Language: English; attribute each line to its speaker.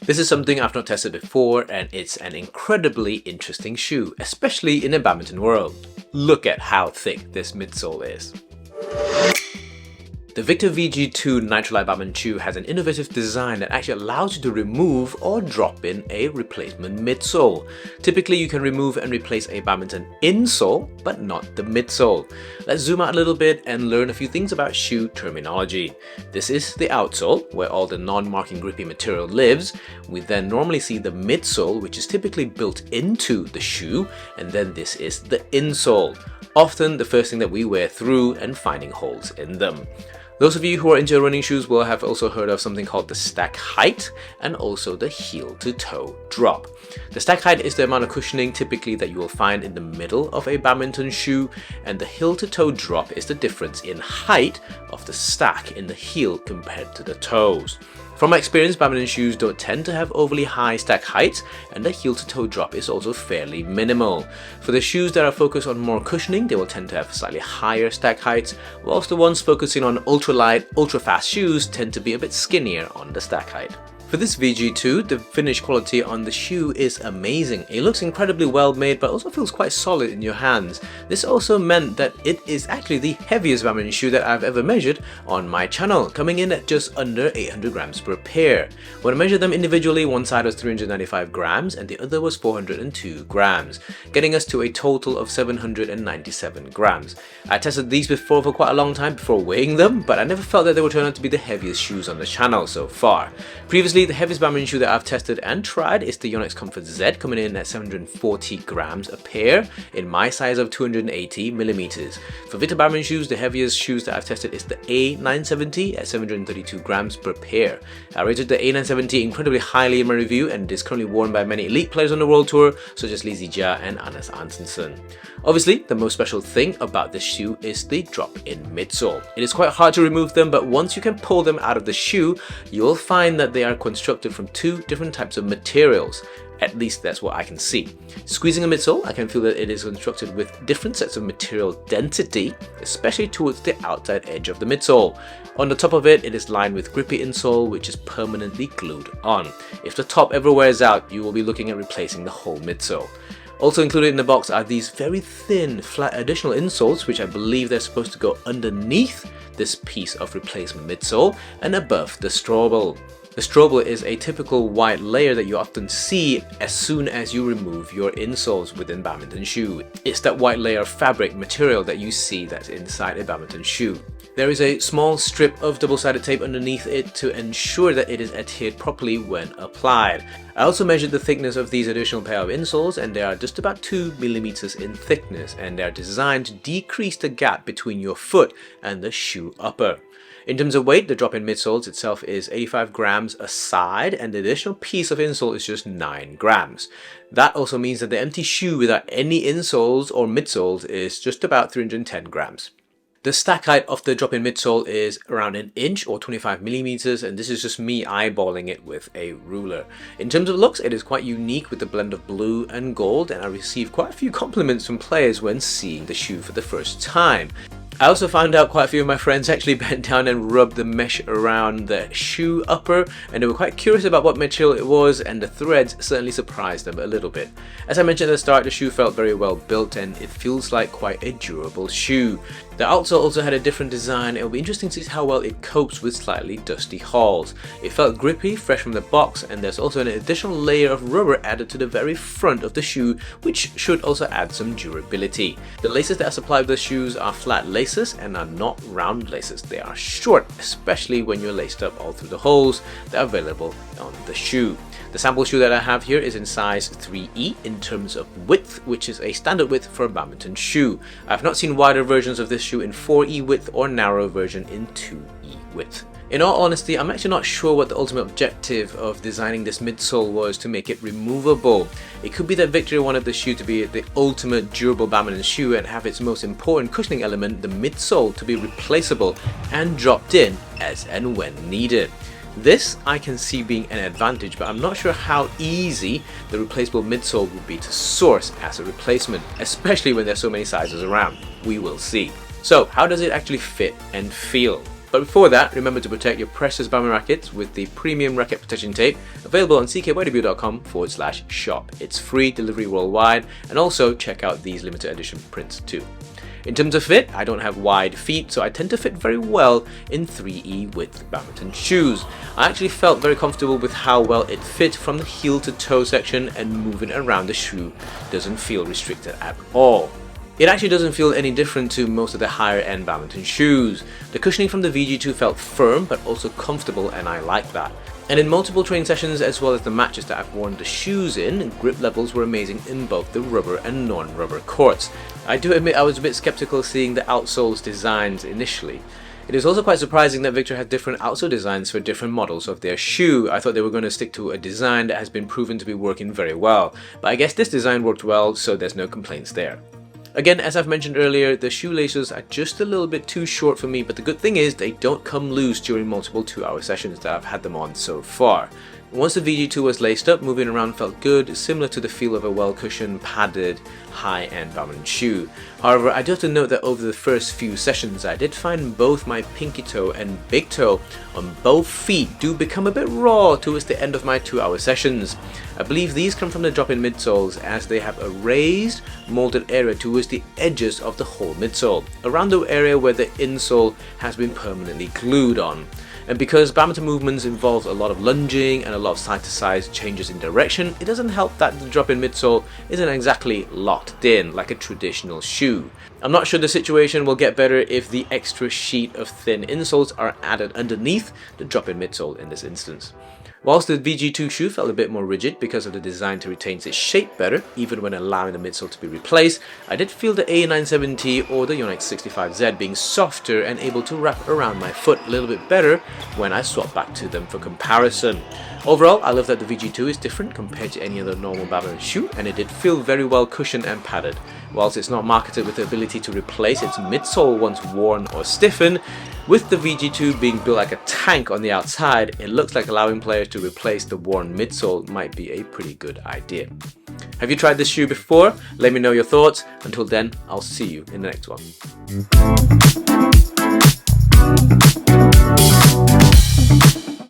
Speaker 1: This is something I've not tested before, and it's an incredibly interesting shoe, especially in the badminton world. Look at how thick this midsole is. The Victor VG2 NitroLite Badminton shoe has an innovative design that actually allows you to remove or drop in a replacement midsole. Typically, you can remove and replace a badminton insole, but not the midsole. Let's zoom out a little bit and learn a few things about shoe terminology. This is the outsole, where all the non-marking grippy material lives. We then normally see the midsole, which is typically built into the shoe, and then this is the insole, often the first thing that we wear through and finding holes in them. Those of you who are into running shoes will have also heard of something called the stack height and also the heel to toe drop. The stack height is the amount of cushioning typically that you will find in the middle of a badminton shoe, and the heel to toe drop is the difference in height of the stack in the heel compared to the toes. From my experience, badminton shoes don't tend to have overly high stack heights, and the heel to toe drop is also fairly minimal. For the shoes that are focused on more cushioning, they will tend to have slightly higher stack heights, whilst the ones focusing on ultralight, ultra fast shoes tend to be a bit skinnier on the stack height. For this VG2, the finish quality on the shoe is amazing. It looks incredibly well made, but also feels quite solid in your hands. This also meant that it is actually the heaviest badminton shoe that I've ever measured on my channel, coming in at just under 800 grams per pair. When I measured them individually, one side was 395 grams and the other was 402 grams, getting us to a total of 797 grams. I tested these before for quite a long time before weighing them, but I never felt that they would turn out to be the heaviest shoes on the channel so far. Previously, the heaviest badminton shoe that I've tested and tried is the Yonex Comfort Z, coming in at 740 grams a pair in my size of 280 millimeters. For Victor badminton shoes, the heaviest shoes that I've tested is the A970 at 732 grams per pair. I rated the A970 incredibly highly in my review, and it is currently worn by many elite players on the world tour such as Lee Zijia and Anders Antonsen. Obviously, the most special thing about this shoe is the drop-in midsole. It is quite hard to remove them, but once you can pull them out of the shoe, you will find that they are constructed from two different types of materials. At least that's what I can see. Squeezing a midsole, I can feel that it is constructed with different sets of material density, especially towards the outside edge of the midsole. On the top of it, it is lined with grippy insole, which is permanently glued on. If the top ever wears out, you will be looking at replacing the whole midsole. Also included in the box are these very thin, flat additional insoles, which I believe they're supposed to go underneath this piece of replacement midsole and above the strobel. The strobel is a typical white layer that you often see as soon as you remove your insoles within badminton shoe. It's that white layer of fabric material that you see that's inside a badminton shoe. There is a small strip of double-sided tape underneath it to ensure that it is adhered properly when applied. I also measured the thickness of these additional pair of insoles, and they are just about 2 millimeters in thickness, and they are designed to decrease the gap between your foot and the shoe upper. In terms of weight, the drop-in midsoles itself is 85 grams a side, and the additional piece of insole is just 9 grams. That also means that the empty shoe without any insoles or midsoles is just about 310 grams. The stack height of the drop-in midsole is around an inch or 25 millimeters, and this is just me eyeballing it with a ruler. In terms of looks, it is quite unique with the blend of blue and gold, and I received quite a few compliments from players when seeing the shoe for the first time. I also found out quite a few of my friends actually bent down and rubbed the mesh around the shoe upper, and they were quite curious about what material it was, and the threads certainly surprised them a little bit. As I mentioned at the start, the shoe felt very well built and it feels like quite a durable shoe. The outsole also had a different design. It will be interesting to see how well it copes with slightly dusty halls. It felt grippy, fresh from the box, and there's also an additional layer of rubber added to the very front of the shoe, which should also add some durability. The laces that are supplied with the shoes are flat laces and are not round laces. They are short, especially when you're laced up all through the holes that are available on the shoe. The sample shoe that I have here is in size 3E in terms of width, which is a standard width for a badminton shoe. I've not seen wider versions of this shoe in 4E width or narrow version in 2E width. In all honesty, I'm actually not sure what the ultimate objective of designing this midsole was to make it removable. It could be that Victor wanted the shoe to be the ultimate durable badminton shoe and have its most important cushioning element, the midsole, to be replaceable and dropped in as and when needed. This I can see being an advantage, but I'm not sure how easy the replaceable midsole would be to source as a replacement, especially when there's so many sizes around. We will see. So how does it actually fit and feel? But before that, remember to protect your precious badminton rackets with the premium racket protection tape available on ckydw.com/shop. It's free delivery worldwide, and also check out these limited edition prints too. In terms of fit, I don't have wide feet, so I tend to fit very well in 3E width badminton shoes. I actually felt very comfortable with how well it fit from the heel to toe section, and moving around the shoe doesn't feel restricted at all. It actually doesn't feel any different to most of the higher end badminton shoes. The cushioning from the VG2 felt firm but also comfortable, and I like that. And in multiple training sessions as well as the matches that I've worn the shoes in, grip levels were amazing in both the rubber and non-rubber courts. I do admit I was a bit skeptical seeing the outsoles designs initially. It is also quite surprising that Victor had different outsole designs for different models of their shoe. I thought they were going to stick to a design that has been proven to be working very well, but I guess this design worked well, so there's no complaints there. Again, as I've mentioned earlier, the shoelaces are just a little bit too short for me, but the good thing is they don't come loose during multiple 2-hour sessions that I've had them on so far. Once the VG2 was laced up, moving around felt good, similar to the feel of a well-cushioned, padded, high-end badminton shoe. However, I do have to note that over the first few sessions, I did find both my pinky toe and big toe on both feet do become a bit raw towards the end of my 2-hour sessions. I believe these come from the drop-in midsoles, as they have a raised, molded area towards the edges of the whole midsole, around the area where the insole has been permanently glued on. And because badminton movements involve a lot of lunging and a lot of side-to-side changes in direction, it doesn't help that the drop-in midsole isn't exactly locked in like a traditional shoe. I'm not sure the situation will get better if the extra sheet of thin insoles are added underneath the drop-in midsole in this instance. Whilst the VG2 shoe felt a bit more rigid because of the design to retain its shape better, even when allowing the midsole to be replaced, I did feel the A97T or the Yonex 65Z being softer and able to wrap around my foot a little bit better when I swapped back to them for comparison. Overall, I love that the VG2 is different compared to any other normal badminton shoe, and it did feel very well cushioned and padded. Whilst it's not marketed with the ability to replace its midsole once worn or stiffened, with the VG2 being built like a tank on the outside, it looks like allowing players to replace the worn midsole might be a pretty good idea. Have you tried this shoe before? Let me know your thoughts. Until then, I'll see you in the next one.